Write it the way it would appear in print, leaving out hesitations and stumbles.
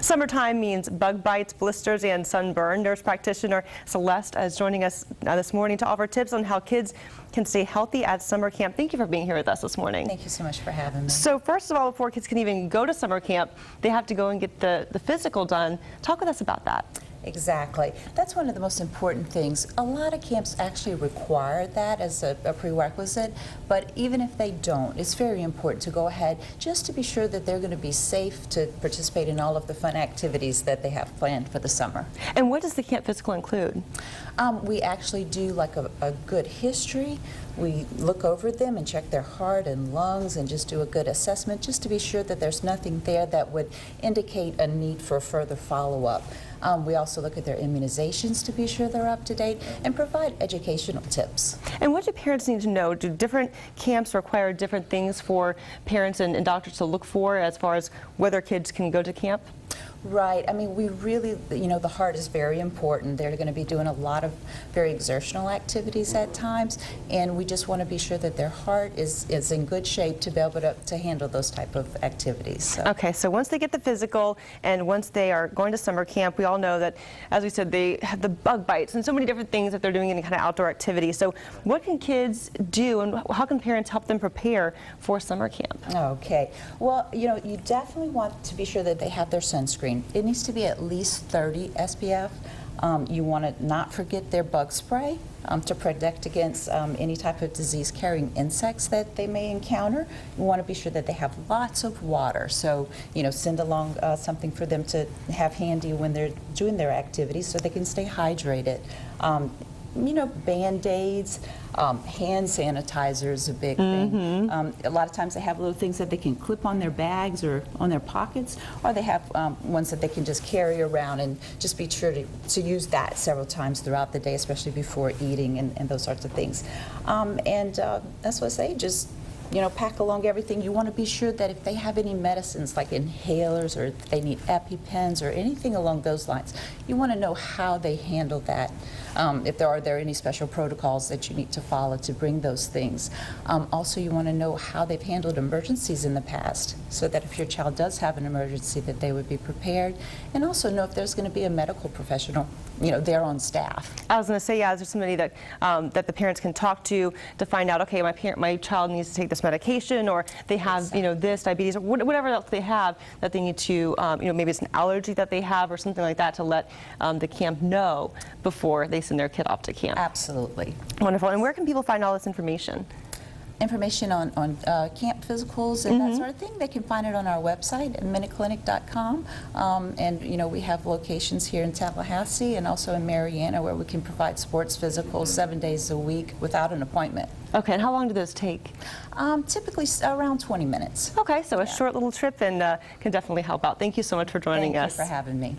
Summertime means bug bites, blisters, and sunburn. Nurse practitioner Celeste is joining us this morning to offer tips on how kids can stay healthy at summer camp. Thank you for being here with us this morning. Thank you so much for having me. So first of all, before kids can even go to summer camp, they have to go and get the physical done. Talk with us about that. Exactly. That's one of the most important things. A lot of camps actually require that as a prerequisite, but even if they don't, it's very important to go ahead just to be sure that they're going to be safe to participate in all of the fun activities that they have planned for the summer. And what does the camp physical include? We actually do like a good history. We look over them and check their heart and lungs and just do a good assessment just to be sure that there's nothing there that would indicate a need for further follow-up. We also look at their immunizations to be sure they're up to date and provide educational tips. And what do parents need to know? Do different camps require different things for parents and doctors to look for as far as whether kids can go to camp? Right. I mean, we really, you know, the heart is very important. They're going to be doing a lot of very exertional activities at times, and we just want to be sure that their heart is in good shape to be able to handle those type of activities. So. Okay, so once they get the physical and once they are going to summer camp, we all know that, as we said, they have the bug bites and so many different things that they're doing any kind of outdoor activity. So what can kids do and how can parents help them prepare for summer camp? Okay. Well, you know, you definitely want to be sure that they have their sunscreen. It needs to be at least 30 SPF. You want to not forget their bug spray to protect against any type of disease-carrying insects that they may encounter. You want to be sure that they have lots of water. So, you know, send along something for them to have handy when they're doing their activities so they can stay hydrated. You know, Band-Aids, hand sanitizer is a big thing. A lot of times they have little things that they can clip on their bags or on their pockets, or they have ones that they can just carry around, and just be sure to use that several times throughout the day, especially before eating and those sorts of things. That's what I say, just you know, pack along everything. You want to be sure that if they have any medicines like inhalers or if they need EpiPens or anything along those lines, you want to know how they handle that. If there are any special protocols that you need to follow to bring those things. Also, you want to know how they've handled emergencies in the past, so that if your child does have an emergency, that they would be prepared, and also know if there's going to be a medical professional, you know, there on staff. I was going to say, yeah, is there somebody that that the parents can talk to find out, okay, my child needs to take this medication, or they have, you know, this diabetes, or whatever else they have that they need to, you know, maybe it's an allergy that they have or something like that, to let the camp know before they send their kid off to camp. Absolutely. Wonderful. And where can people find all this information? Information on camp physicals and that sort of thing, they can find it on our website at minuteclinic.com. And you know, we have locations here in Tallahassee and also in Marianna where we can provide sports physicals 7 days a week without an appointment. Okay, and how long do those take? Typically around 20 minutes. Okay, so a short little trip and can definitely help out. Thank you so much for joining us. Thank you for having me.